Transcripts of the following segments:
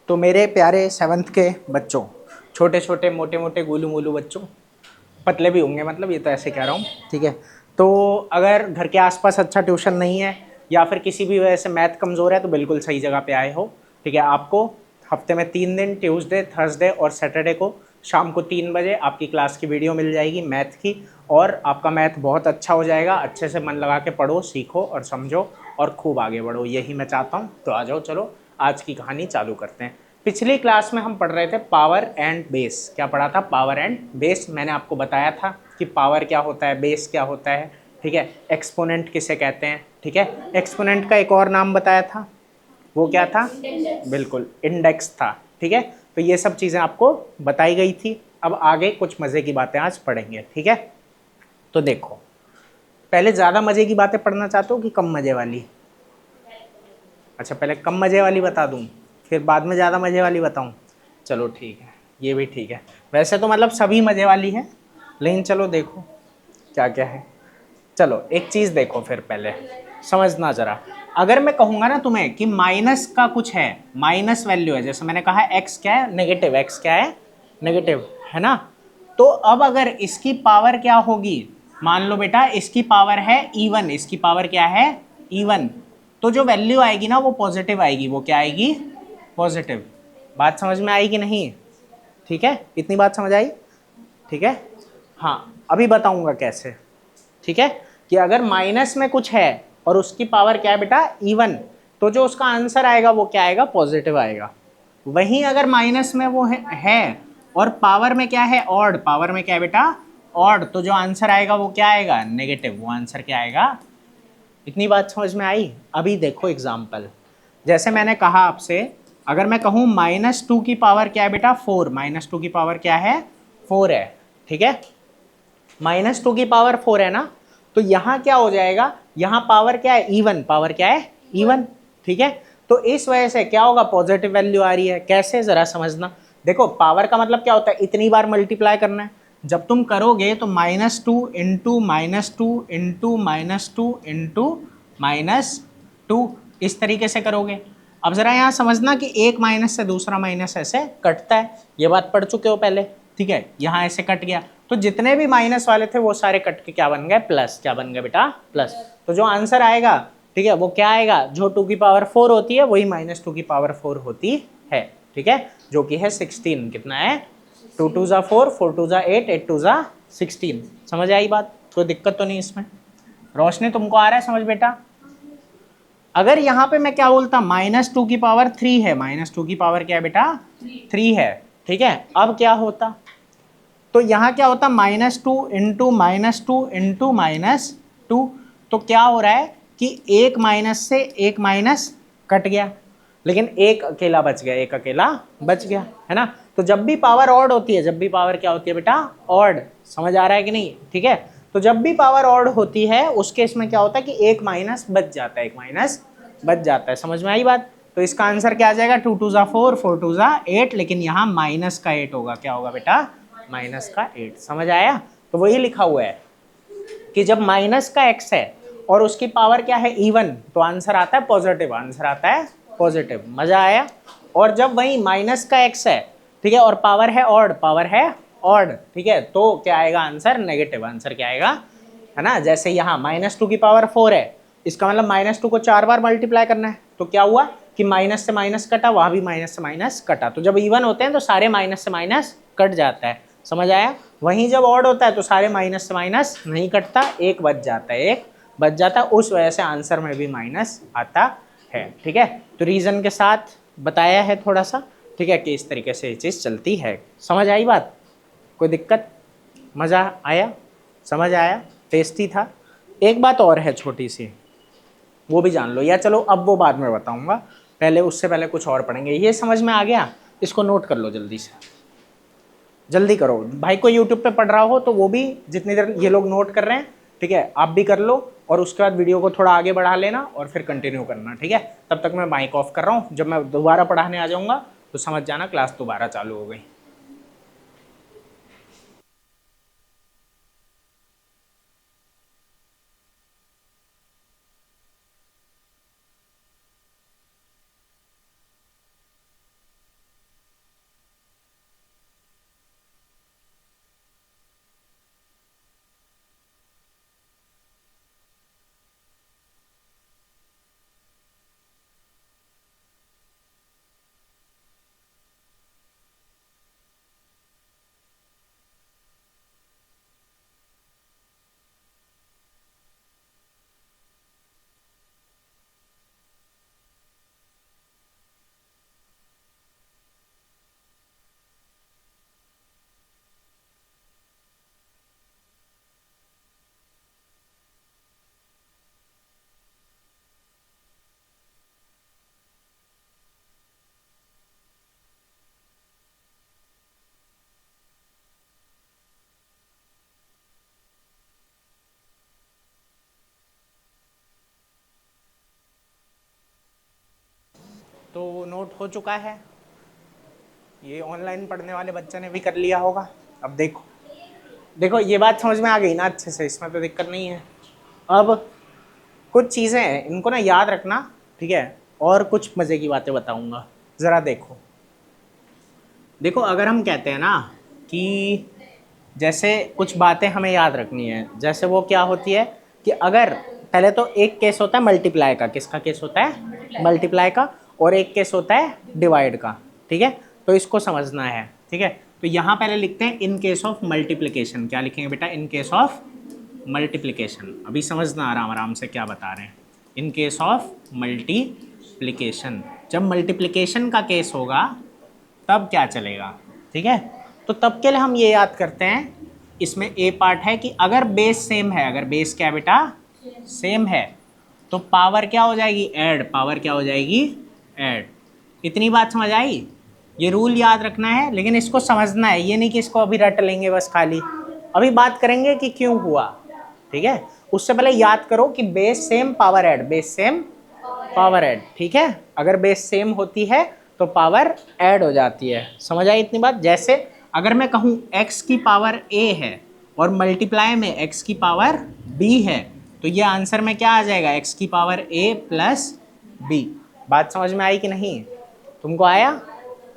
तो मेरे प्यारे सेवन्थ के बच्चों, छोटे छोटे मोटे मोटे गोलू मोलू बच्चों, पतले भी होंगे, मतलब ये तो ऐसे कह रहा हूँ, ठीक है। तो अगर घर के आसपास अच्छा ट्यूशन नहीं है या फिर किसी भी वजह से मैथ कमज़ोर है तो बिल्कुल सही जगह पे आए हो, ठीक है। आपको हफ्ते में 3 दिन, ट्यूसडे, थर्सडे और सैटरडे को शाम को 3 बजे आपकी क्लास की वीडियो मिल जाएगी मैथ की, और आपका मैथ बहुत अच्छा हो जाएगा। अच्छे से मन लगा के पढ़ो, सीखो और समझो और खूब आगे बढ़ो, यही मैं चाहता हूँ। तो आ जाओ, चलो आज की कहानी चालू करते हैं। पिछली क्लास में हम पढ़ रहे थे पावर एंड बेस। क्या पढ़ा था? Power and base. मैंने आपको बताया था कि पावर क्या होता है, बेस क्या होता है, ठीक है। एक्सपोनेंट किसे कहते हैं, ठीक है। एक्सपोनेंट का एक और नाम बताया था, वो क्या था? बिल्कुल, इंडेक्स था, ठीक है। तो ये सब चीज़ें आपको बताई गई थी। अब आगे कुछ मज़े की बातें आज पढ़ेंगे, ठीक है। तो देखो, पहले ज़्यादा मज़े की बातें पढ़ना चाहते हो कि कम मज़े वाली? अच्छा, पहले कम मज़े वाली बता दूं, फिर बाद में ज़्यादा मज़े वाली बताऊं? चलो ठीक है, ये भी ठीक है। वैसे तो मतलब सभी मज़े वाली है, लेकिन चलो देखो क्या क्या है। चलो एक चीज़ देखो, फिर पहले समझना ज़रा। अगर मैं कहूँगा ना तुम्हें कि माइनस का कुछ है, माइनस वैल्यू है, जैसे मैंने कहा एक्स क्या है? नेगेटिव। एक्स क्या है? नेगेटिव, है ना। तो अब अगर इसकी पावर क्या होगी, मान लो बेटा इसकी पावर है इवन, इसकी पावर क्या है? इवन। तो जो वैल्यू आएगी ना वो पॉजिटिव आएगी। वो क्या आएगी? पॉजिटिव। बात समझ में आई कि नहीं? ठीक है, इतनी बात समझ आई? ठीक है। हाँ, अभी बताऊंगा कैसे, ठीक है। कि अगर माइनस में कुछ है और उसकी पावर क्या है बेटा? इवन, तो जो उसका आंसर आएगा वो क्या आएगा? पॉजिटिव आएगा। वहीं अगर माइनस में वो है और पावर में क्या है? ऑड। पावर में क्या है बेटा? ऑड। तो जो आंसर आएगा वो क्या आएगा? नेगेटिव। वो आंसर क्या आएगा? इतनी बात समझ में आई? अभी देखो एग्जाम्पल, जैसे मैंने कहा आपसे, अगर मैं कहूँ -2 की पावर क्या है बेटा? 4। -2 की पावर क्या है? 4 है, ठीक है। -2 की पावर 4 है ना, तो यहाँ क्या हो जाएगा? यहाँ पावर क्या है? इवन। पावर क्या है? इवन, ठीक है। तो इस वजह से क्या होगा? पॉजिटिव वैल्यू आ रही है। कैसे, जरा समझना। देखो, पावर का मतलब क्या होता है? इतनी बार मल्टीप्लाई करना है। जब तुम करोगे तो -2 इंटू -2 इंटू -2 इंटू -2 इस तरीके से करोगे। अब जरा यहाँ समझना कि एक माइनस से दूसरा माइनस ऐसे कटता है, ये बात पढ़ चुके हो पहले, ठीक है। यहाँ ऐसे कट गया, तो जितने भी माइनस वाले थे वो सारे कट के क्या बन गए? प्लस। क्या बन गए बेटा? प्लस। तो जो आंसर आएगा, ठीक है, वो क्या आएगा? जो 2 की पावर 4 होती है वही -2 की पावर 4 होती है, ठीक है, जो कि है 16। कितना है? 2 2 जा 4, 4 2 जा 8, 8 2 जा 16। समझ आई बात? कोई दिक्कत तो नहीं इसमें? रोशनी, तुमको आ रहा है समझ बेटा? अगर यहाँ पे मैं क्या बोलता? -2 की पावर 3 है। -2 की पावर क्या है बेटा? 3 है, ठीक है। अब क्या होता? तो यहाँ क्या होता? -2 इंटू -2 इंटू -2। तो क्या हो रहा है कि एक माइनस से एक माइनस कट गया, लेकिन एक अकेला बच गया, एक अकेला बच गया, है ना। तो जब भी पावर ऑड होती है, जब भी पावर क्या होती है बेटा? ऑड। समझ आ रहा है कि नहीं? ठीक है। तो जब भी पावर ऑड होती है उस केस में क्या होता है कि एक माइनस बच जाता है, एक माइनस बच जाता है। समझ में आई बात? तो इसका आंसर क्या आ जाएगा? 2 2 जा 4, 4 2 जा 8, लेकिन यहाँ माइनस का 8 होगा। क्या होगा बेटा? माइनस का 8। समझ आया? तो वही लिखा हुआ है कि जब माइनस का x है और उसकी पावर क्या है? इवन, तो आंसर आता है पॉजिटिव। आंसर आता है पॉजिटिव। मजा आया? और जब वही माइनस का x है, ठीक है, और पावर है ऑड, पावर है ऑड, ठीक है, तो क्या आएगा? Answer negative. आंसर क्या आएगा? है ना। जैसे यहाँ -2 की पावर 4 है, इसका मतलब -2 को 4 बार मल्टीप्लाई करना है। तो क्या हुआ कि माइनस से माइनस कटा, वहां भी माइनस से माइनस कटा। तो जब इवन होते हैं तो सारे माइनस से माइनस कट जाता है। समझ आया? वहीं जब ऑड होता है तो सारे माइनस से माइनस नहीं कटता, एक बच जाता है, एक बच जाता है। उस वजह से आंसर में भी माइनस आता है, ठीक है। तो रीजन के साथ बताया है थोड़ा सा, ठीक है, कि इस तरीके से ये चीज़ चलती है। समझ आई बात? कोई दिक्कत? मज़ा आया? समझ आया? टेस्टी था? एक बात और है छोटी सी, वो भी जान लो, या चलो अब वो बाद में बताऊंगा, पहले उससे पहले कुछ और पढ़ेंगे। ये समझ में आ गया? इसको नोट कर लो जल्दी से, जल्दी करो। भाई कोई यूट्यूब पे पढ़ रहा हो तो वो भी, जितनी देर ये लोग नोट कर रहे हैं, ठीक है, आप भी कर लो, और उसके बाद वीडियो को थोड़ा आगे बढ़ा लेना और फिर कंटिन्यू करना, ठीक है। तब तक मैं माइक ऑफ कर रहा हूँ, जब मैं दोबारा पढ़ाने आ जाऊँगा तो समझ जाना क्लास दोबारा चालू हो गई। तो नोट हो चुका है, ये ऑनलाइन पढ़ने वाले बच्चे ने भी कर लिया होगा। अब देखो देखो ये बात समझ में आ गई ना अच्छे से, इसमें तो दिक्कत नहीं है। अब कुछ चीज़ें हैं इनको ना याद रखना, ठीक है, और कुछ मज़े की बातें बताऊंगा। ज़रा देखो देखो, अगर हम कहते हैं ना कि जैसे कुछ बातें हमें याद रखनी है, जैसे वो क्या होती है कि अगर पहले तो एक केस होता है मल्टीप्लाई का, किसका केस होता है? मल्टीप्लाई का। और एक केस होता है डिवाइड का, ठीक है, तो इसको समझना है, ठीक है। तो यहाँ पहले लिखते हैं इन केस ऑफ मल्टीप्लिकेशन। क्या लिखेंगे बेटा? In case of multiplication. अभी समझना आराम आराम से क्या बता रहे हैं। इन केस ऑफ मल्टीप्लिकेशन, जब मल्टीप्लिकेशन का केस होगा तब क्या चलेगा, ठीक है। तो तब के लिए हम ये याद करते हैं, इसमें ए पार्ट है कि अगर बेस सेम है, अगर बेस क्या बेटा? सेम है, तो पावर क्या हो जाएगी? ऐड। पावर क्या हो जाएगी? ऐड। इतनी बात समझ आई? ये रूल याद रखना है, लेकिन इसको समझना है, ये नहीं कि इसको अभी रट लेंगे बस खाली। अभी बात करेंगे कि क्यों हुआ, ठीक है। उससे पहले याद करो कि base same power add, base same power add, ठीक है। अगर बेस सेम होती है तो पावर ऐड हो जाती है। समझ आई इतनी बात? जैसे अगर मैं कहूँ x की पावर a है और मल्टीप्लाई में x की पावर b है, तो ये आंसर में क्या आ जाएगा? x की पावर a प्लस b। बात समझ में आई कि नहीं? तुमको आया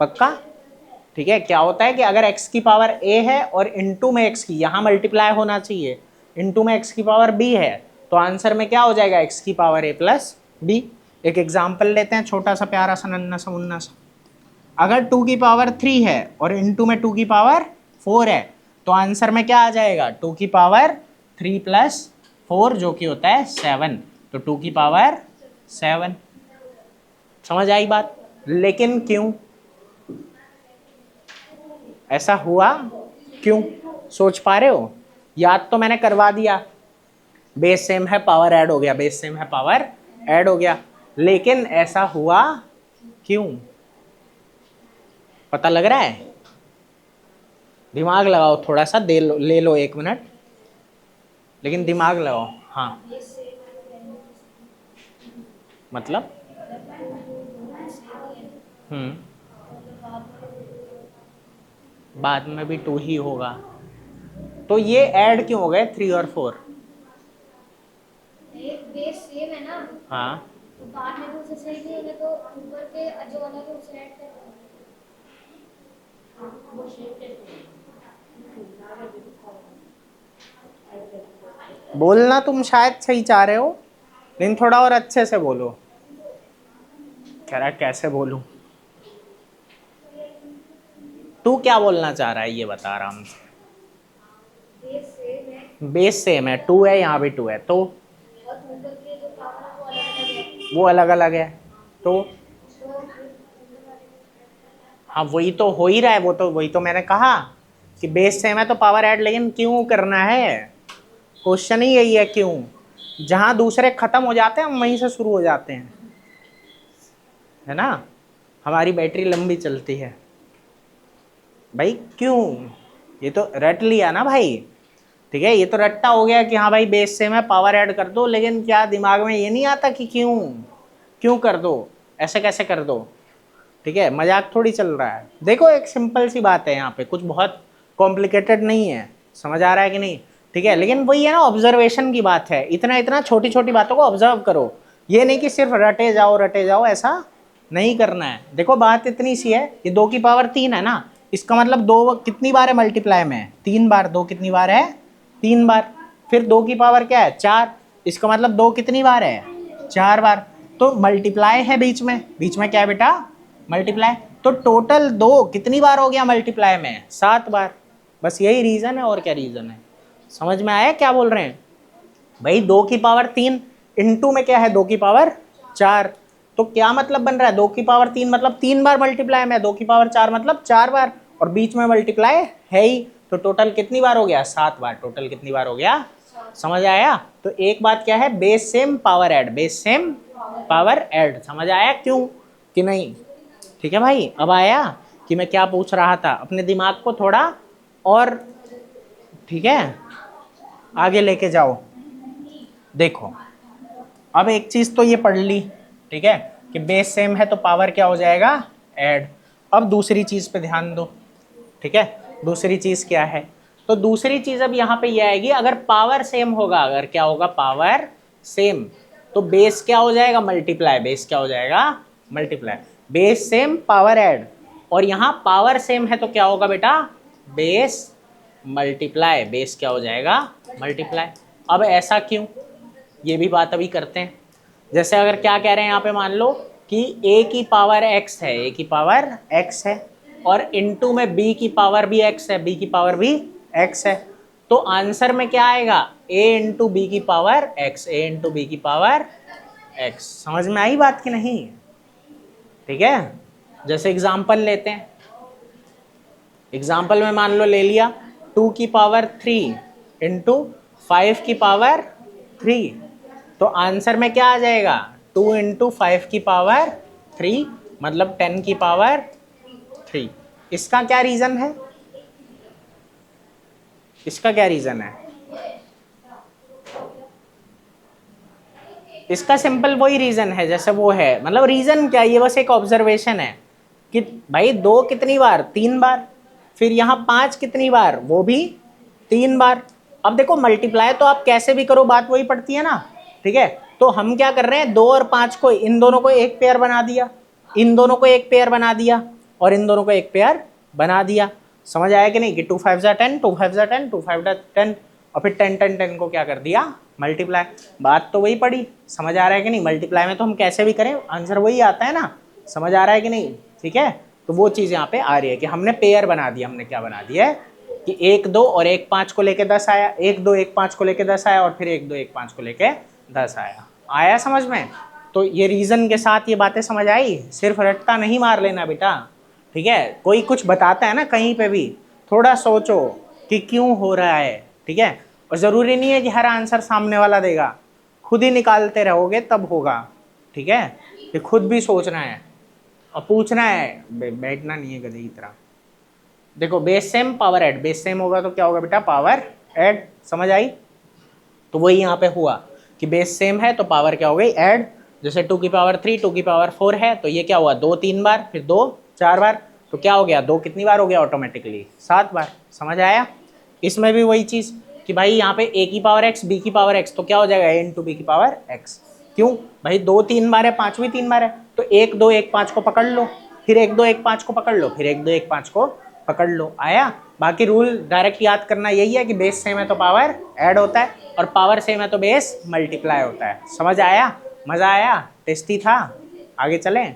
पक्का? ठीक है। क्या होता है कि अगर x की पावर a है और इनटू में x की, यहाँ मल्टीप्लाई होना चाहिए, इनटू में x की पावर b है, तो आंसर में क्या हो जाएगा? x की पावर a प्लस b। एक एग्जाम्पल लेते हैं, छोटा सा प्यारा सा नन्ना सा मुन्ना सा। अगर 2 की पावर 3 है और इनटू में 2 की पावर 4 है, तो आंसर में क्या आ जाएगा? 2 की पावर 3 प्लस 4 जो कि होता है 7, तो 2 की पावर 7। समझ आई बात? लेकिन क्यों ऐसा हुआ? क्यों सोच पा रहे हो? याद तो मैंने करवा दिया, बेस सेम है पावर ऐड हो गया, बेस सेम है पावर ऐड हो गया, लेकिन ऐसा हुआ क्यों? पता लग रहा है? दिमाग लगाओ थोड़ा सा, ले लो 1 मिनट, लेकिन दिमाग लगाओ। हाँ मतलब बाद में भी 2 ही होगा, तो ये ऐड क्यों हो गए 3 और 4? बेस सेम है ना। हाँ तो बाद में भी उसे सही नहीं होगा, तो ऊपर के जो अलग है उसे ऐड कर। बोलना तुम शायद सही चाह रहे हो, लेकिन थोड़ा और अच्छे से बोलो। कह रहा है कैसे बोलूं? तू क्या बोलना चाह रहा है ये बता आराम से। बेस सेम है, बेस सेम है, 2 है, यहाँ भी 2 है, तो और ऊपर के जो पावर है वो अलग अलग है। वो अलग अलग है, तो हाँ वही तो हो ही रहा है, वो तो वही तो मैंने कहा कि बेस सेम है तो पावर ऐड, लेकिन क्यों करना है? क्वेश्चन ही यही है, क्यों। जहां दूसरे खत्म हो जाते हैं हम वहीं से शुरू हो जाते हैं, है ना। हमारी बैटरी लंबी चलती है भाई। क्यों? ये तो रट लिया ना भाई, ठीक है, ये तो रट्टा हो गया कि हाँ भाई बेस सेम है पावर ऐड कर दो, लेकिन क्या दिमाग में ये नहीं आता कि क्यों क्यों कर दो, ऐसे कैसे कर दो, ठीक है। मजाक थोड़ी चल रहा है। देखो एक सिंपल सी बात है, यहाँ पे कुछ बहुत कॉम्प्लिकेटेड नहीं है, समझ आ रहा है कि नहीं? ठीक है, लेकिन वही है ना, ऑब्जर्वेशन की बात है, इतना इतना छोटी छोटी बातों को ऑब्जर्व करो, ये नहीं कि सिर्फ रटे जाओ, ऐसा नहीं करना है। देखो बात इतनी सी है, ये 2 की पावर 3 है ना, इसका मतलब 2 कितनी बार है मल्टीप्लाई में? 3 बार। 2 कितनी बार है? 3 बार। फिर 2 की पावर क्या है? 4, इसका मतलब 2 कितनी बार है? 4 बार। तो मल्टीप्लाई है बीच में क्या है बेटा? मल्टीप्लाई। तो टोटल 2 कितनी बार हो गया मल्टीप्लाई में? 7 बार। बस यही रीजन है, और क्या रीजन है? समझ में आया क्या बोल रहे हैं भाई? 2 की पावर 3 इंटू में क्या है? 2 की पावर 4। तो क्या मतलब बन रहा है? 2 की पावर 3 मतलब 3 बार मल्टीप्लाई में, 2 की पावर 4 मतलब 4 बार, और बीच में मल्टीप्लाई है ही, तो टोटल कितनी बार हो गया? 7 बार। टोटल कितनी बार हो गया? समझ आया? तो एक बात क्या है? Base same power add, base same power add. समझ आया क्यों कि नहीं? ठीक है भाई, अब आया कि मैं क्या पूछ रहा था। अपने दिमाग को थोड़ा और, ठीक है, आगे लेके जाओ। देखो अब एक चीज तो ये पढ़ ली, ठीक है, कि बेस सेम है तो पावर क्या हो जाएगा, ऐड। अब दूसरी चीज पे ध्यान दो, ठीक है। दूसरी चीज क्या है, तो दूसरी चीज अब यहाँ पे ये आएगी, अगर पावर सेम होगा, अगर क्या होगा, पावर सेम, तो बेस क्या हो जाएगा, मल्टीप्लाई। बेस क्या हो जाएगा, multiply. Base same power add, और यहाँ पावर सेम है तो क्या होगा बेटा, बेस मल्टीप्लाई। बेस क्या हो जाएगा, मल्टीप्लाई। अब ऐसा क्यों, ये भी बात अभी करते हैं। जैसे अगर क्या कह रहे हैं यहाँ पे, मान लो कि a की पावर x है, a की पावर x है, और इनटू में b की पावर भी x है, b की पावर भी x है, तो आंसर में क्या आएगा, a इंटू बी की power x, a into B की पावर x। समझ में आई बात कि नहीं, ठीक है। जैसे एग्जाम्पल लेते हैं, एग्जाम्पल में मान लो ले लिया 2 की पावर 3 इंटू 5 की पावर 3, तो आंसर में क्या आ जाएगा, 2 इंटू 5 की पावर 3, मतलब 10 की पावर 3। इसका क्या रीजन है, इसका क्या रीजन है, इसका सिंपल वही रीजन है जैसे वो है, मतलब रीजन क्या, ये बस एक ऑब्जर्वेशन है कि भाई 2 कितनी बार, 3 बार, फिर यहाँ 5 कितनी बार, वो भी 3 बार। अब देखो मल्टीप्लाई तो आप कैसे भी करो बात वही पड़ती है ना, ठीक है। तो हम क्या कर रहे हैं, 2 और 5 को, इन दोनों को एक पेयर बना दिया, इन दोनों को एक पेयर बना दिया, और इन दोनों को एक पेयर बना दिया। समझ आया कि नहीं, कि 2 5 जा 10, 2 5 जा 10, 2 5 जा 10, और फिर 10 10 10 को क्या कर दिया, मल्टीप्लाई। बात तो वही पड़ी, समझ आ रहा है कि नहीं। मल्टीप्लाई में तो हम कैसे भी करें आंसर वही आता है ना, समझ आ रहा है कि नहीं, ठीक है। तो वो चीज़ यहाँ पे आ रही है कि हमने पेयर बना दिया, हमने क्या बना दिया है कि 1 2 और 1 5 को लेके 10 आया, 1 2 1 5 को लेके 10 आया, और फिर 1 2 1 5 को लेके 10 आया समझ में। तो ये रीज़न के साथ ये बातें समझ आई, सिर्फ रट्टा नहीं मार लेना बेटा, ठीक है। कोई कुछ बताता है ना कहीं पे भी, थोड़ा सोचो कि क्यों हो रहा है, ठीक है। और ज़रूरी नहीं है कि हर आंसर सामने वाला देगा, खुद ही निकालते रहोगे तब होगा, ठीक है। ये खुद भी सोचना है और पूछना है, बैठना नहीं है गधे की तरह। देखो base same power add, base same होगा तो क्या होगा बेटा, पावर ऐड। समझ आई, तो वही यहाँ पे हुआ कि बेस सेम है तो पावर क्या हो गई, ऐड। जैसे 2 की पावर 3, 2 की पावर 4 है, तो ये क्या हुआ, 2 3 बार, फिर 2 4 बार, तो क्या हो गया, 2 कितनी बार हो गया, ऑटोमेटिकली 7 बार। समझ आया। इसमें भी वही चीज़ कि भाई यहाँ पे a की पावर x, b की पावर x, तो क्या हो जाएगा, a इंटू बी की पावर x। क्यों भाई, 2 3 बार है, 5 भी 3 बार है, तो 1 2 1 5 को पकड़ लो, फिर 1 2 1 5 को पकड़ लो, फिर 1 2 1 5 को पकड़ लो। आया। बाकी रूल डायरेक्ट याद करना यही है कि बेस सेम है तो पावर ऐड होता है, और पावर सेम है तो बेस मल्टीप्लाई होता है। समझ आया, मज़ा आया, टेस्टी था। आगे चलें,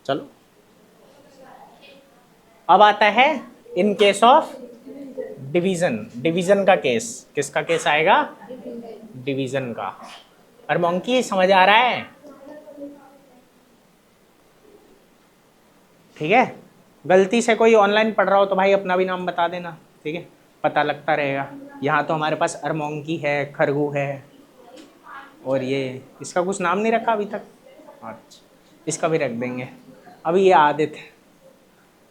चलो। अब आता है in case of division, division का केस। किसका केस आएगा, डिवीजन का। और मंकी समझ आ रहा है, ठीक है। गलती से कोई ऑनलाइन पढ़ रहा हो तो भाई अपना भी नाम बता देना, ठीक है, पता लगता रहेगा। यहाँ तो हमारे पास अरमोंकी है, खरगू है, और ये इसका कुछ नाम नहीं रखा अभी तक, अच्छा इसका भी रख देंगे। अभी ये आदित्य है,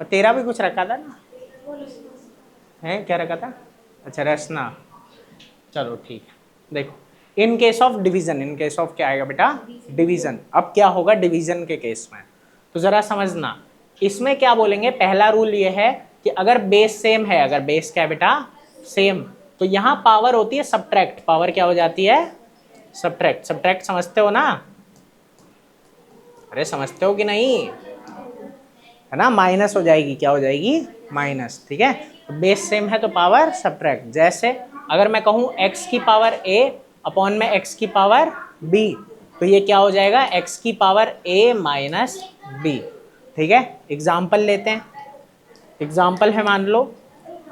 और तेरा भी कुछ रखा था ना, है क्या रखा था, अच्छा रसना, चलो ठीक है। देखो in case of division, in case of क्या आएगा बेटा, डिवीजन। अब क्या होगा डिवीजन के केस में, तो जरा समझना। इसमें क्या बोलेंगे, पहला रूल ये है कि अगर बेस सेम है, अगर बेस क्या है बेटा, सेम, तो यहाँ पावर होती है सब्ट्रैक्ट। पावर क्या हो जाती है, सब्ट्रैक्ट। सब्ट्रैक्ट समझते हो ना, अरे समझते हो कि नहीं, है ना, माइनस हो जाएगी, क्या हो जाएगी, माइनस, ठीक है। तो बेस सेम है तो पावर सब्ट्रैक्ट। जैसे अगर मैं कहूँ x की पावर a अपॉन में x की पावर b, तो ये क्या हो जाएगा, x की पावर a माइनस b, ठीक है। एग्जाम्पल लेते हैं, एग्जाम्पल है मान लो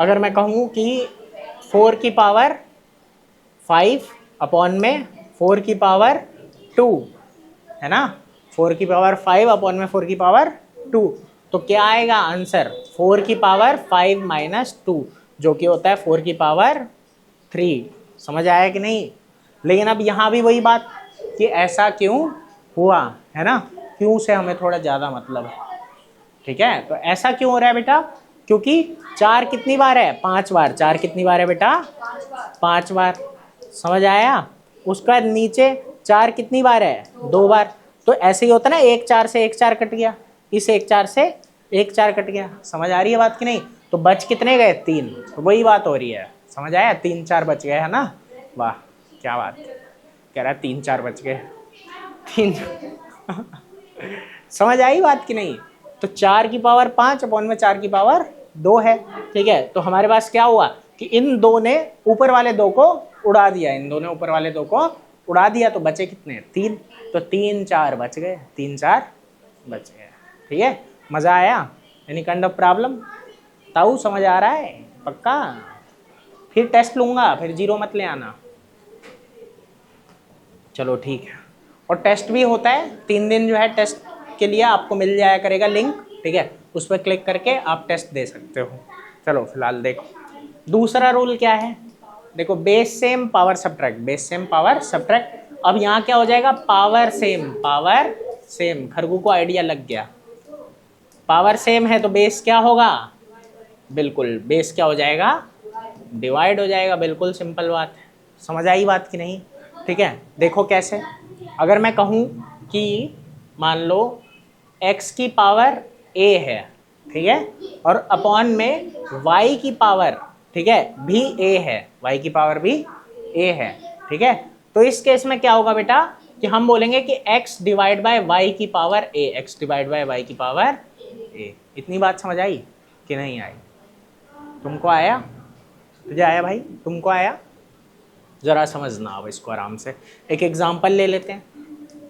अगर मैं कहूँ कि 4 की पावर 5 अपॉन में 4 की पावर 2, है ना, 4 की पावर 5 अपॉन में 4 की पावर 2, तो क्या आएगा आंसर, 4 की पावर 5 माइनस 2, जो कि होता है 4 की पावर 3। समझ आया कि नहीं। लेकिन अब यहाँ भी वही बात कि ऐसा क्यों हुआ, है ना, क्यों से हमें थोड़ा ज़्यादा मतलब है, ठीक है। तो ऐसा क्यों हो रहा है बेटा, क्योंकि 4 कितनी बार है, 5 बार। 4 कितनी बार है बेटा, 5 बार। समझ आया। उसका नीचे 4 कितनी बार है, 2 बार। तो ऐसे ही होता ना, 1 4 से 1 4 कट गया, इस 1 4 से 1 4 कट गया। समझ आ रही है बात कि नहीं? तो बच कितने गए? 3। तो वही बात हो रही है, समझ आया? 3 4 बच गए है ना। वाह क्या बात, कह रहा है 3 4 बच गए, 3 समझ आई बात कि नहीं? तो 4 की पावर 5 अपॉन में 4 की पावर 2 है। ठीक है, तो हमारे पास क्या हुआ कि इन दो ने ऊपर वाले 2 को उड़ा दिया, इन दोनों ऊपर वाले 2 को उड़ा दिया, तो बचे कितने? 3। तो 3 4 बच गए, 3 4 बच गए। ठीक है, मजा आया? Any kind of problem? ताऊ समझ आ रहा है पक्का? फिर टेस्ट लूंगा, फिर 0 मत ले आना। चलो ठीक है, और टेस्ट भी होता है 3 दिन जो है, टेस्ट के लिए आपको मिल जाया करेगा लिंक। ठीक है, उस पर क्लिक करके आप टेस्ट दे सकते हो। चलो फिलहाल देखो दूसरा रूल क्या है। देखो base same power subtract, base same power subtract. अब यहाँ क्या हो जाएगा? Power same, power same. खरगू को आइडिया लग गया, पावर सेम है तो बेस क्या होगा? बिल्कुल बेस क्या हो जाएगा? डिवाइड हो जाएगा। बिल्कुल सिंपल बात है। समझ आई बात कि नहीं? ठीक है, देखो कैसे। अगर मैं कहूँ कि मान लो x की पावर a है, ठीक है, और अपॉन में y की पावर, ठीक है, भी a है, y की पावर भी a है। ठीक है, तो इस केस में क्या होगा बेटा कि हम बोलेंगे कि x डिवाइड बाय y की power a, x divide by y की पावर a। इतनी बात समझ आई कि नहीं आई? तुमको आया? तुझे आया भाई? तुमको आया? ज़रा समझना अब इसको आराम से। एक एग्जांपल ले लेते हैं।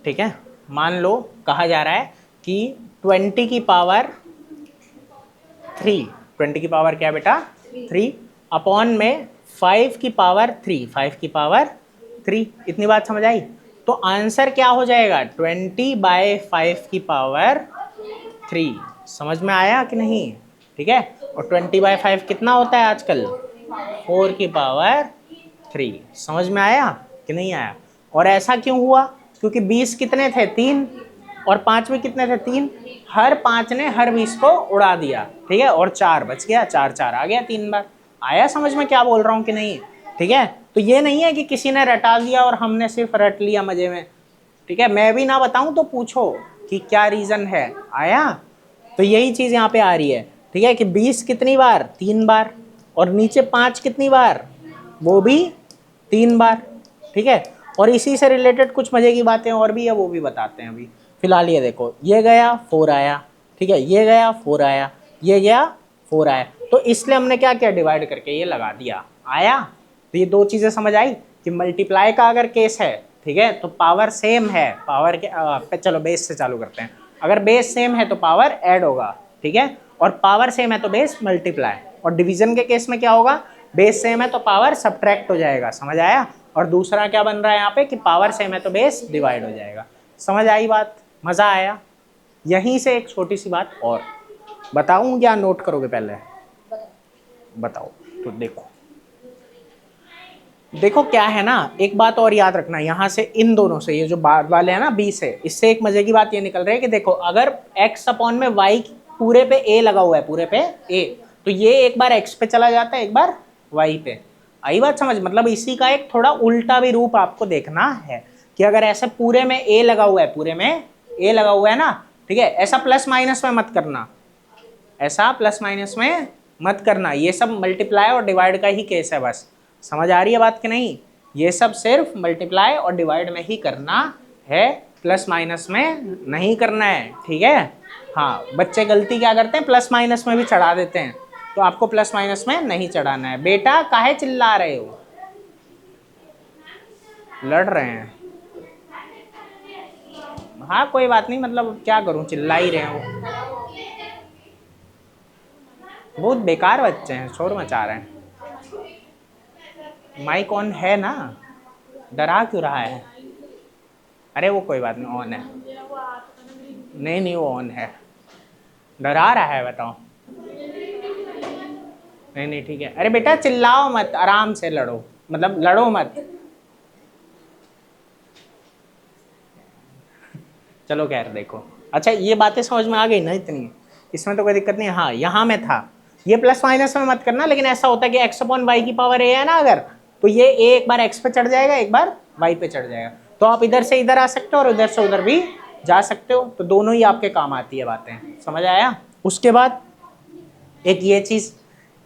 ठीक है, मान लो कहा जा रहा है कि 20 की पावर 3, 20 की पावर क्या बेटा? 3 अपॉन में 5 की पावर 3, 5 की पावर 3। इतनी बात समझ आई? तो आंसर क्या हो जाएगा? 20/5 की पावर 3। समझ में आया कि नहीं? ठीक है, और 20/5 कितना होता है आजकल? 4 की पावर 3। समझ में आया कि नहीं आया? और ऐसा क्यों हुआ? क्योंकि 20 कितने थे? 3, और 5 में कितने थे? 3। हर 5 ने हर 20 को उड़ा दिया। ठीक है, और 4 बच गया, 4 4 आ गया 3 बार। आया समझ में क्या बोल रहा हूँ कि नहीं? ठीक है, तो ये नहीं है कि किसी ने रटा दिया और हमने सिर्फ रट लिया मजे में। ठीक है, मैं भी ना बताऊं तो पूछो कि क्या रीजन है। आया? तो यही चीज यहाँ पे आ रही है। ठीक है, कि 20 कितनी बार? 3 बार, और नीचे 5 कितनी बार? वो भी 3 बार। ठीक है, और इसी से रिलेटेड कुछ मजे की बातें और भी है, वो भी बताते हैं अभी। फिलहाल ये देखो, ये गया 4 आया, ठीक है, ये गया 4 आया, ये गया 4 आया, तो इसलिए हमने क्या किया? डिवाइड करके ये लगा दिया। आया? तो ये 2 चीजें समझ आई कि मल्टीप्लाई का अगर केस है, ठीक है, तो पावर सेम है, पावर के चलो बेस से चालू करते हैं। अगर बेस सेम है तो पावर ऐड होगा, ठीक है, और पावर सेम है तो बेस मल्टीप्लाई। और डिवीजन के केस में क्या होगा? बेस सेम है तो पावर सब्ट्रैक्ट हो जाएगा। समझ आया? और दूसरा क्या बन रहा है यहाँ पे कि पावर सेम है तो बेस डिवाइड हो जाएगा। समझ आई बात? मजा आया? यहीं से एक छोटी सी बात और बताऊं या नोट करोगे? पहले बताओ। तो देखो देखो क्या है ना, एक बात और याद रखना, यहाँ से इन दोनों से, ये जो बाद वाले हैं ना 20 से, इससे एक मजे की बात ये निकल रही है कि देखो अगर x अपॉन में y पूरे पे a लगा हुआ है, पूरे पे a, तो ये एक बार x पे चला जाता है, एक बार y पे। आई बात समझ? मतलब इसी का एक थोड़ा उल्टा भी रूप आपको देखना है कि अगर ऐसे पूरे में a लगा हुआ है, पूरे में a लगा हुआ है ना, ठीक है, ऐसा प्लस माइनस में मत करना, ऐसा प्लस माइनस में मत करना। ये सब मल्टीप्लाई और डिवाइड का ही केस है बस। समझ आ रही है बात कि नहीं? ये सब सिर्फ मल्टीप्लाई और डिवाइड में ही करना है, प्लस माइनस में नहीं करना है। ठीक है, हाँ, बच्चे गलती क्या करते हैं? प्लस माइनस में भी चढ़ा देते हैं, तो आपको प्लस माइनस में नहीं चढ़ाना है। बेटा काहे चिल्ला रहे हो? लड़ रहे हैं? हाँ कोई बात नहीं, मतलब क्या करूं, चिल्ला ही रहे हो। बहुत बेकार बच्चे हैं, शोर मचा रहे हैं। माइक ऑन है ना? डरा क्यों रहा है? अरे वो कोई बात नहीं, ऑन है। नहीं नहीं वो ऑन है। डरा रहा है, बताओ। नहीं नहीं ठीक है। अरे बेटा चिल्लाओ मत, आराम से लड़ो, मतलब लड़ो मत। चलो खैर देखो, अच्छा ये बातें समझ में आ गई ना इतनी? इसमें तो कोई दिक्कत नहीं। हाँ यहाँ में था, ये प्लस माइनस में मत करना, लेकिन ऐसा होता है कि x अपॉन वाई की पावर a है ना, अगर तो ये a एक बार x पे चढ़ जाएगा, एक बार y पे चढ़ जाएगा, तो आप इधर से इधर आ सकते हो और उधर से उधर भी जा सकते हो, तो दोनों ही आपके काम आती है बातें, समझ आया। उसके बाद एक ये चीज़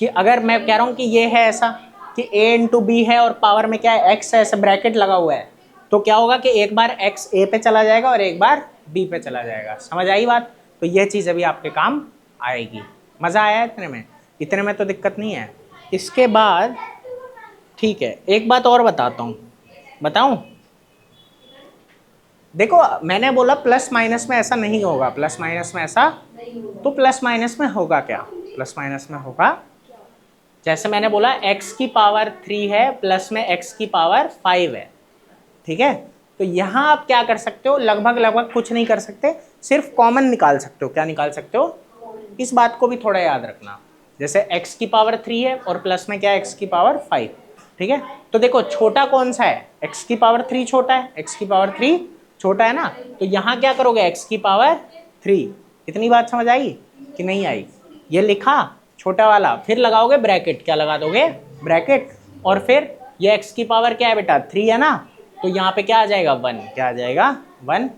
कि अगर मैं कह रहा हूँ कि ये है ऐसा कि a इंटू बी है और पावर में क्या है x है, ऐसा ब्रैकेट लगा हुआ है, तो क्या होगा कि एक बार x a पे चला जाएगा और एक बार b पे चला जाएगा, समझ आई बात। तो ये चीज़ अभी आपके काम आएगी। मज़ा आया इतने में तो दिक्कत नहीं है। इसके बाद ठीक है, एक बात और बताता हूँ, बताऊँ। देखो मैंने बोला प्लस माइनस में ऐसा नहीं होगा, प्लस माइनस में ऐसा, तो प्लस माइनस में होगा क्या, प्लस माइनस में होगा जैसे मैंने बोला x की पावर 3 है प्लस में x की पावर 5 है, ठीक है। तो यहां आप क्या कर सकते हो, लगभग लगभग कुछ नहीं कर सकते, सिर्फ कॉमन निकाल सकते हो। क्या निकाल सकते हो, इस बात को भी थोड़ा याद रखना। जैसे x की पावर 3 है और प्लस में क्या है x की पावर 5, ठीक है। तो देखो छोटा कौन सा है, x की पावर 3 छोटा है, x की पावर 3 छोटा है ना, तो यहाँ क्या करोगे x की पावर 3। इतनी बात समझ आई कि नहीं आई, ये लिखा छोटा वाला, फिर लगाओगे ब्रैकेट, क्या लगा दोगे ब्रैकेट, और फिर ये x की पावर क्या है बेटा 3 है ना, तो यहाँ पे क्या आ जाएगा 1, क्या आ जाएगा 1,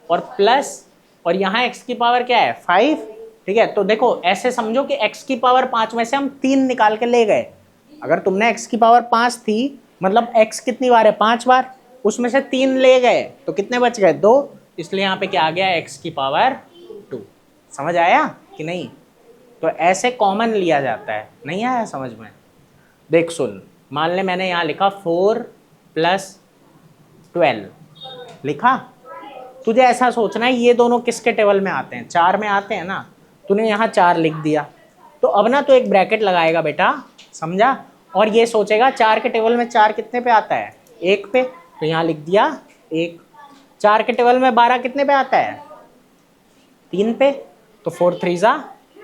और प्लस, और यहाँ x की पावर क्या है 5, ठीक है। तो देखो ऐसे समझो कि x की पावर 5 में से हम 3 निकाल के ले गए। अगर तुमने x की पावर 5 थी, मतलब x कितनी बार है 5 बार, उसमें से 3 ले गए तो कितने बच गए 2, इसलिए यहाँ पे क्या आ गया x की पावर 2। समझ आया कि नहीं। तो ऐसे कॉमन लिया जाता है, नहीं आया समझ में। देख सुन, मान ले मैंने यहाँ लिखा 4 + 12 लिखा, तुझे ऐसा सोचना है ये दोनों किसके टेबल में आते हैं, 4 में आते हैं ना, तूने यहाँ 4 लिख दिया, तो अब ना तो एक ब्रैकेट लगाएगा बेटा, समझा, और ये सोचेगा 4 के टेबल में 4 कितने पे आता है 1 पे, तो यहाँ लिख दिया 1। 4 के टेबल में 12 कितने पे आता है 3 पे, तो 4 3 ज़ा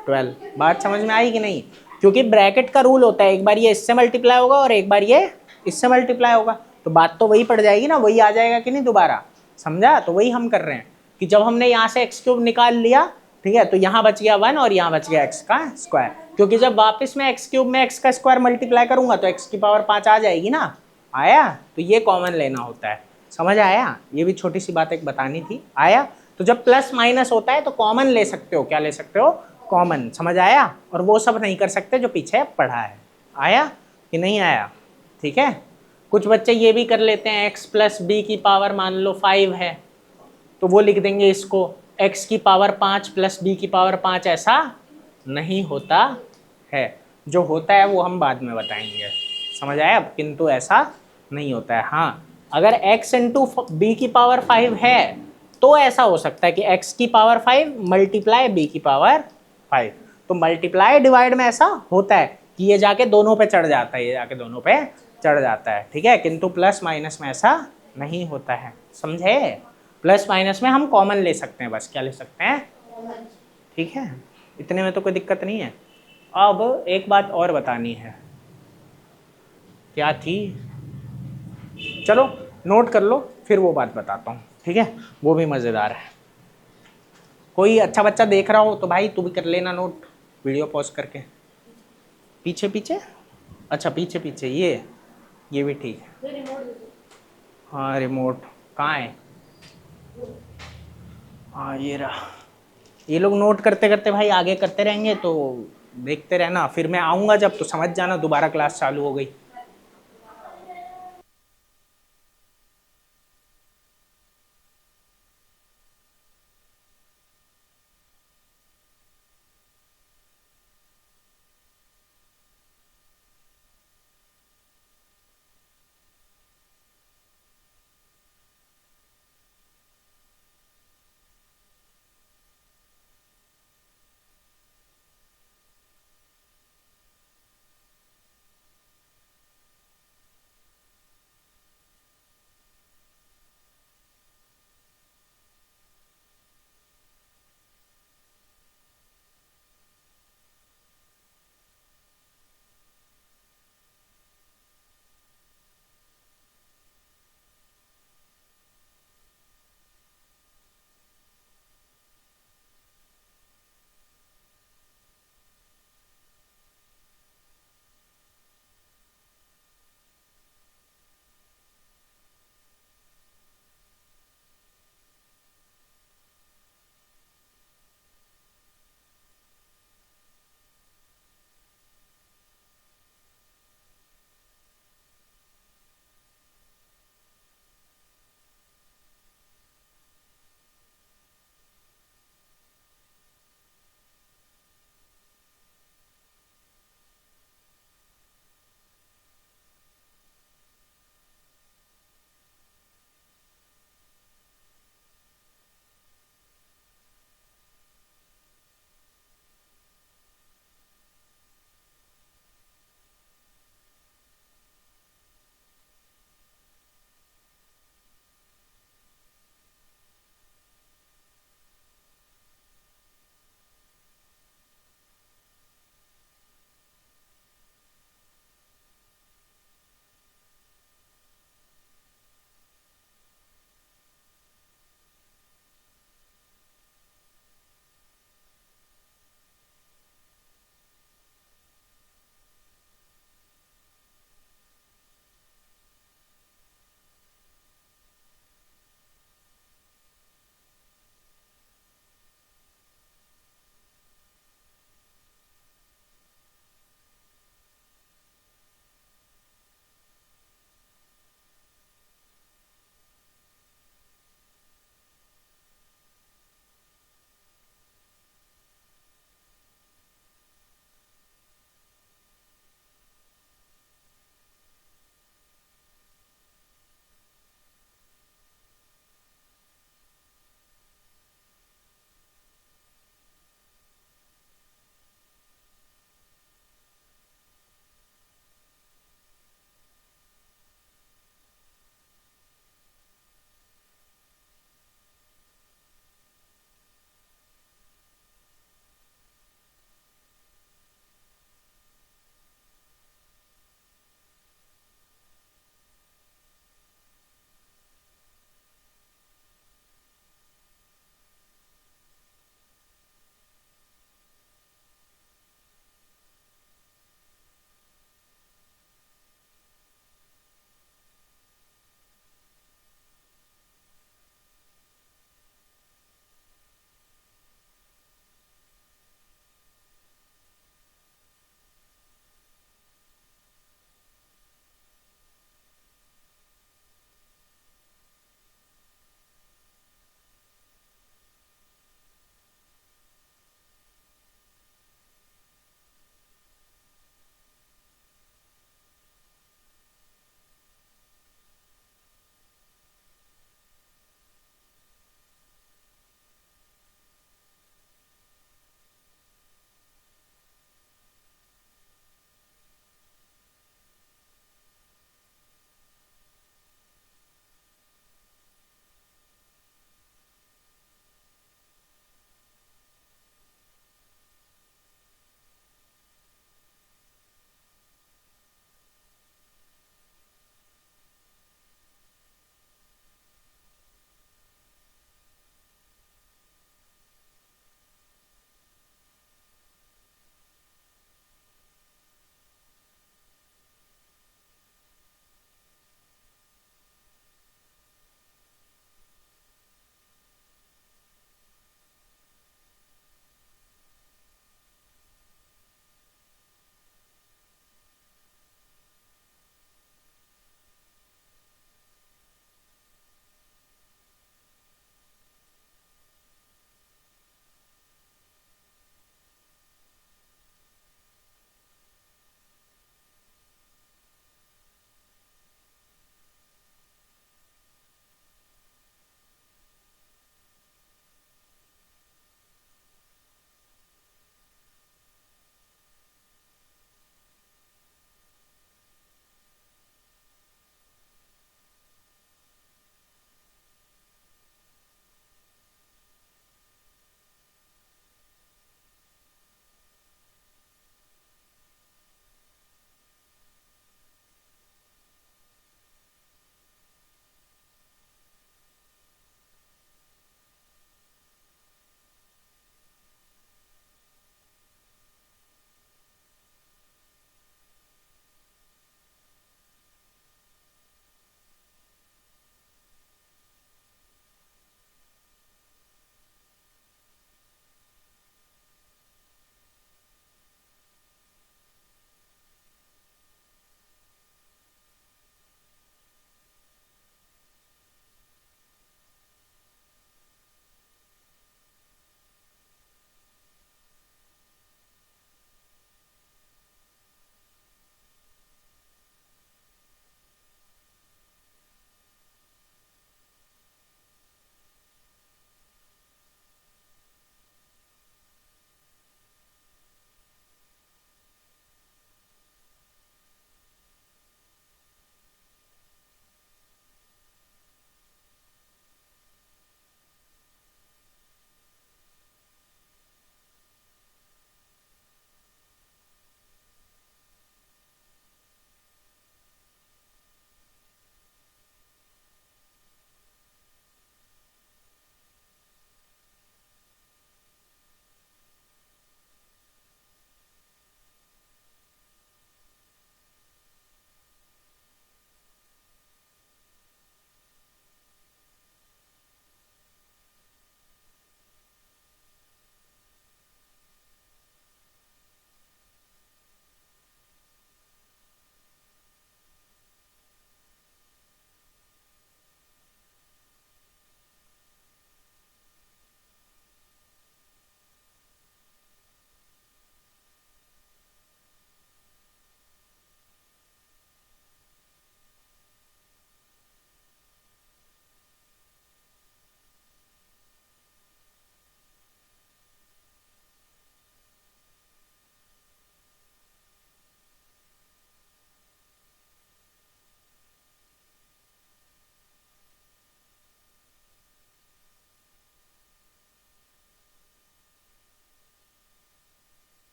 12। बात समझ में आई कि नहीं, क्योंकि ब्रैकेट का रूल होता है एक बार ये इससे मल्टीप्लाई होगा और एक बार ये इससे मल्टीप्लाई होगा, तो बात तो वही पड़ जाएगी ना, वही आ जाएगा कि नहीं दोबारा, समझा। तो वही हम कर रहे हैं कि जब हमने यहाँ से x³ निकाल लिया, ठीक है, तो यहाँ बच गया 1 और यहाँ बच गया x का स्क्वायर, क्योंकि जब वापस में x³ में x का स्क्वायर मल्टीप्लाई करूंगा तो x की पावर 5 आ जाएगी ना, आया। तो ये कॉमन लेना होता है, समझ आया। ये भी छोटी सी बात एक बतानी थी, आया। तो जब प्लस माइनस होता है तो कॉमन ले सकते हो, क्या ले सकते हो कॉमन, समझ आया। और वो सब नहीं कर सकते जो पीछे पढ़ा है, आया कि नहीं आया, ठीक है। कुछ बच्चे ये भी कर लेते हैं x + b की पावर मान लो 5 है, तो वो लिख देंगे इसको x की पावर 5 + b की पावर 5, ऐसा नहीं होता है, जो होता है वो हम बाद में बताएंगे, समझ आया। किंतु ऐसा नहीं होता है। हाँ, अगर x इंटू बी की पावर 5 है तो ऐसा हो सकता है कि x की पावर 5 मल्टीप्लाई b की पावर 5, तो मल्टीप्लाई डिवाइड में ऐसा होता है कि ये जाके दोनों पे चढ़ जाता है, ये जाके दोनों पे चढ़ जाता है, ठीक है। किंतु प्लस माइनस में ऐसा नहीं होता है, समझे। प्लस माइनस में हम कॉमन ले सकते हैं, बस क्या ले सकते हैं, ठीक है। इतने में तो कोई दिक्कत नहीं है। अब एक बात और बतानी है, क्या थी, चलो नोट कर लो, फिर वो बात बताता हूँ, ठीक है, वो भी मज़ेदार है। कोई अच्छा बच्चा देख रहा हो तो भाई तू भी कर लेना नोट, वीडियो पॉज करके। पीछे पीछे, अच्छा पीछे पीछे, ये भी ठीक है। हाँ रिमोट कहाँ है, हाँ ये रहा। ये लोग नोट करते करते भाई आगे करते रहेंगे, तो देखते रहना, फिर मैं आऊँगा जब तो समझ जाना दोबारा क्लास चालू हो गई।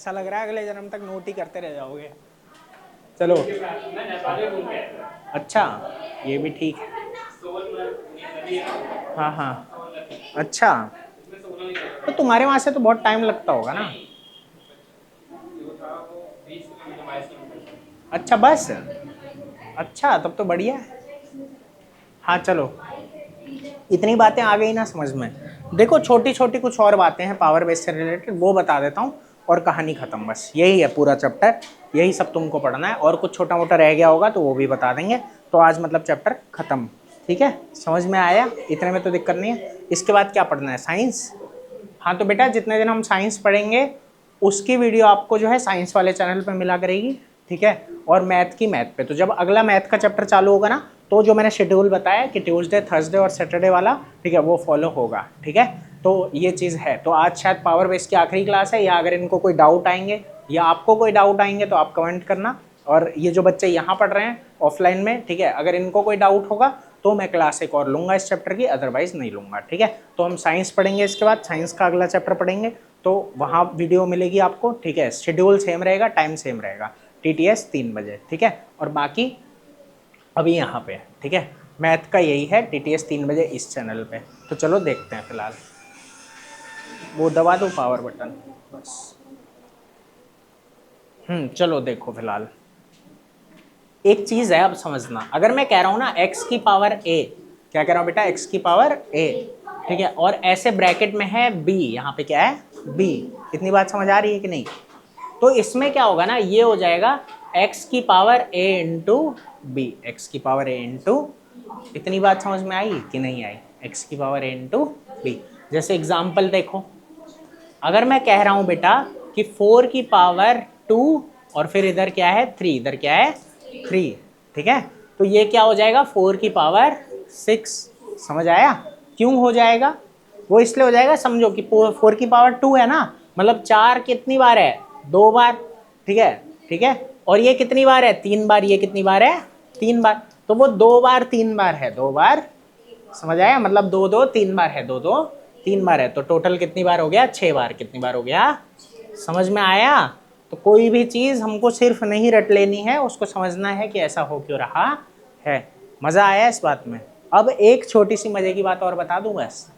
ऐसा लग रहा है अगले जन्म तक नोट ही करते रह जाओगे। चलो अच्छा, ये भी ठीक है। हाँ हाँ अच्छा, तो तुम्हारे वहाँ से तो बहुत टाइम लगता होगा ना। अच्छा बस, अच्छा तब तो बढ़िया है। हाँ चलो, इतनी बातें आ गई ना समझ में। देखो छोटी छोटी कुछ और बातें हैं पावर बेस से रिलेटेड, वो बता देता हूँ और कहानी खत्म। बस यही है पूरा चैप्टर, यही सब तुमको पढ़ना है, और कुछ छोटा मोटा रह गया होगा तो वो भी बता देंगे। तो आज मतलब चैप्टर खत्म, ठीक है, समझ में आया, इतने में तो दिक्कत नहीं है। इसके बाद क्या पढ़ना है, साइंस। हाँ तो बेटा जितने दिन हम साइंस पढ़ेंगे उसकी वीडियो आपको जो है साइंस वाले चैनल पे मिला करेगी, ठीक है, और मैथ की मैथ पे। तो जब अगला मैथ का चैप्टर चालू होगा ना, तो जो मैंने शेड्यूल बताया कि ट्यूसडे थर्सडे और सैटरडे वाला, ठीक है, वो फॉलो होगा, ठीक है। तो ये चीज़ है। तो आज शायद पावर बेस की आखिरी क्लास है, या अगर इनको कोई डाउट आएंगे या आपको कोई डाउट आएंगे तो आप कमेंट करना। और ये जो बच्चे यहाँ पढ़ रहे हैं ऑफलाइन में, ठीक है, अगर इनको कोई डाउट होगा तो मैं क्लास एक और लूँगा इस चैप्टर की, अदरवाइज नहीं लूँगा, ठीक है। तो हम साइंस पढ़ेंगे, इसके बाद साइंस का अगला चैप्टर पढ़ेंगे, तो वहाँ वीडियो मिलेगी आपको, ठीक है। शेड्यूल सेम रहेगा, टाइम सेम रहेगा, TTS 3 बजे, ठीक है। और बाकी अभी यहाँ पे, ठीक है, मैथ का यही है, TTS 3 बजे इस चैनल पे। तो चलो देखते हैं, फिलहाल वो दबा दो पावर बटन बस। चलो देखो, फिलहाल एक चीज़ है, अब समझना। अगर मैं कह रहा हूँ ना x की पावर a, क्या कह रहा हूँ बेटा, x की पावर a, ठीक है, और ऐसे ब्रैकेट में है b, यहाँ पे क्या है b, इतनी बात समझ आ रही है कि नहीं। तो इसमें क्या होगा ना, ये हो जाएगा x की power a into B, X की पावर a इंटू, इतनी बात समझ में आई कि नहीं आई, x की पावर a इंटू बी। जैसे एग्जाम्पल देखो, अगर मैं कह रहा हूँ बेटा कि 4 की पावर 2 और फिर इधर क्या है 3, इधर क्या है 3, ठीक है, तो ये क्या हो जाएगा 4 की पावर 6। समझ आया क्यों हो जाएगा, वो इसलिए हो जाएगा, समझो कि 4 की पावर 2 है ना, मतलब 4 कितनी बार है, 2 बार, ठीक है, ठीक है, और ये कितनी बार है 3 बार, ये कितनी बार है 3 बार, तो वो 2 बार 3 बार है, 2 बार, समझ आया, मतलब 2 2 3 बार है, 2 2 3 बार है, तो टोटल कितनी बार हो गया 6 बार, कितनी बार हो गया, समझ में आया। तो कोई भी चीज़ हमको सिर्फ नहीं रट लेनी है, उसको समझना है कि ऐसा हो क्यों रहा है। मज़ा आया इस बात में। अब एक छोटी सी मज़े की बात और बता दूं बस,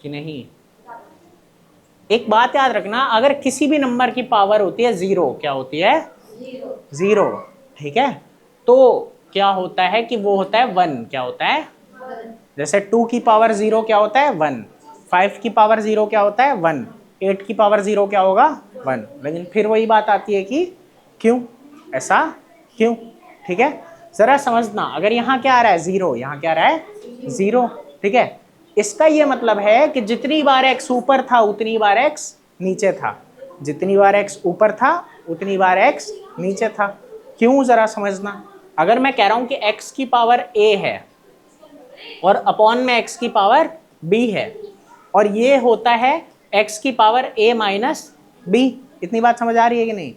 कि नहीं, एक बात याद रखना, अगर किसी भी नंबर की पावर होती है 0, क्या होती है 0, ठीक है, तो क्या होता है कि वो होता है 1, क्या होता है, जैसे 2 की पावर 0 क्या होता है 1, 5 की पावर 0 क्या होता है 1, 8 की पावर 0 क्या होगा 1। लेकिन फिर वही बात आती है कि क्यों, ऐसा क्यों, ठीक है, जरा समझना। अगर यहाँ क्या आ रहा है 0, यहाँ क्या आ रहा है 0, ठीक है, इसका ये मतलब है कि जितनी बार x ऊपर था उतनी बार x नीचे था, जितनी बार x ऊपर था उतनी बार x नीचे था। क्यों, जरा समझना। अगर मैं कह रहा हूँ कि x की पावर a है और अपॉन में x की पावर b है, और ये होता है x की पावर a माइनस b, इतनी बात समझ आ रही है कि नहीं।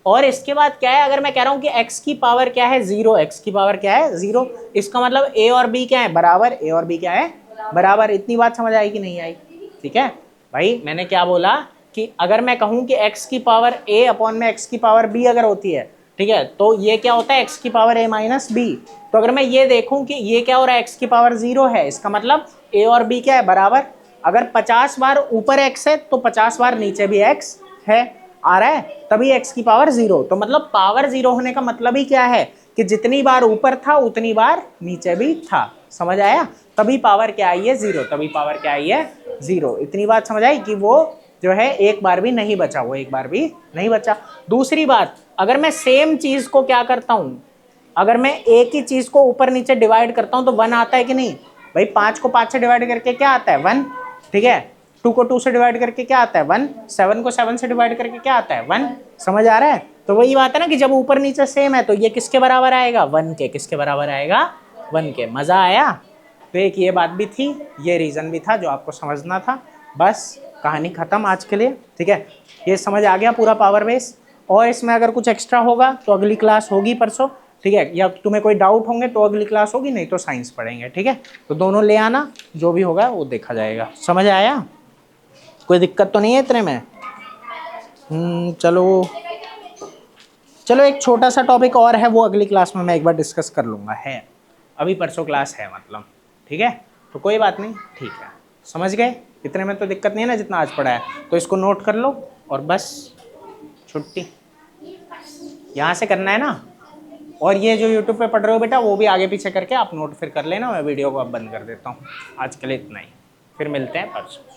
और इसके बाद क्या है, अगर मैं कह रहा हूँ कि x की पावर क्या है 0, x की पावर क्या है 0, इसका मतलब a और b क्या है बराबर, a और b क्या है बराबर, इतनी बात समझ आई कि नहीं आई, ठीक है भाई। मैंने क्या बोला कि अगर मैं कहूँ कि x की पावर a अपॉन में x की पावर b अगर होती है, ठीक है, तो ये क्या होता है x की पावर a माइनस b। तो अगर मैं ये देखूं कि ये क्या हो रहा है x की पावर 0 है, इसका मतलब a और b क्या है बराबर। अगर 50 बार ऊपर x है तो 50 बार नीचे भी x है, आ रहा है, तभी x की पावर 0। तो मतलब पावर 0 होने का मतलब ही क्या है कि जितनी बार ऊपर था उतनी बार नीचे भी था, समझ आया, तभी पावर क्या आई है 0, तभी पावर क्या आई है 0। इतनी बात समझ आई कि वो जो है एक बार भी नहीं बचा, वो एक बार भी नहीं बचा। दूसरी बात, अगर मैं सेम चीज को क्या करता हूं, अगर मैं एक ही चीज को ऊपर नीचे डिवाइड करता हूं तो 1 आता है कि नहीं भाई। 5 को 5 से डिवाइड करके क्या आता है 1, ठीक है, 2 को 2 से डिवाइड करके क्या आता है 1, 7 को 7 से डिवाइड करके क्या आता है 1, समझ आ रहा है। तो वही बात है ना कि जब ऊपर नीचे सेम है तो ये किसके बराबर आएगा 1 के, किसके बराबर आएगा 1 के। मजा आया। तो एक ये बात भी थी, ये रीजन भी था जो आपको समझना था। बस कहानी खत्म आज के लिए, ठीक है, ये समझ आ गया पूरा पावर बेस। और इसमें अगर कुछ एक्स्ट्रा होगा तो अगली क्लास होगी परसों, ठीक है, या तुम्हें कोई डाउट होंगे तो अगली क्लास होगी, नहीं तो साइंस पढ़ेंगे, ठीक है। तो दोनों ले आना, जो भी होगा वो देखा जाएगा। समझ आया, कोई दिक्कत तो नहीं है इतने में। चलो चलो, एक छोटा सा टॉपिक और है, वो अगली क्लास में मैं एक बार डिस्कस कर लूँगा। है अभी परसों क्लास है मतलब, ठीक है, तो कोई बात नहीं, ठीक है, समझ गए? इतने में तो दिक्कत नहीं है ना जितना आज पढ़ा है, तो इसको नोट कर लो और बस छुट्टी। यहाँ से करना है ना, और ये जो यूट्यूब पे पढ़ रहे हो बेटा, वो भी आगे पीछे करके आप नोट फिर कर लेना। मैं वीडियो को अब बंद कर देता हूँ, आज के लिए इतना ही, फिर मिलते हैं परसों।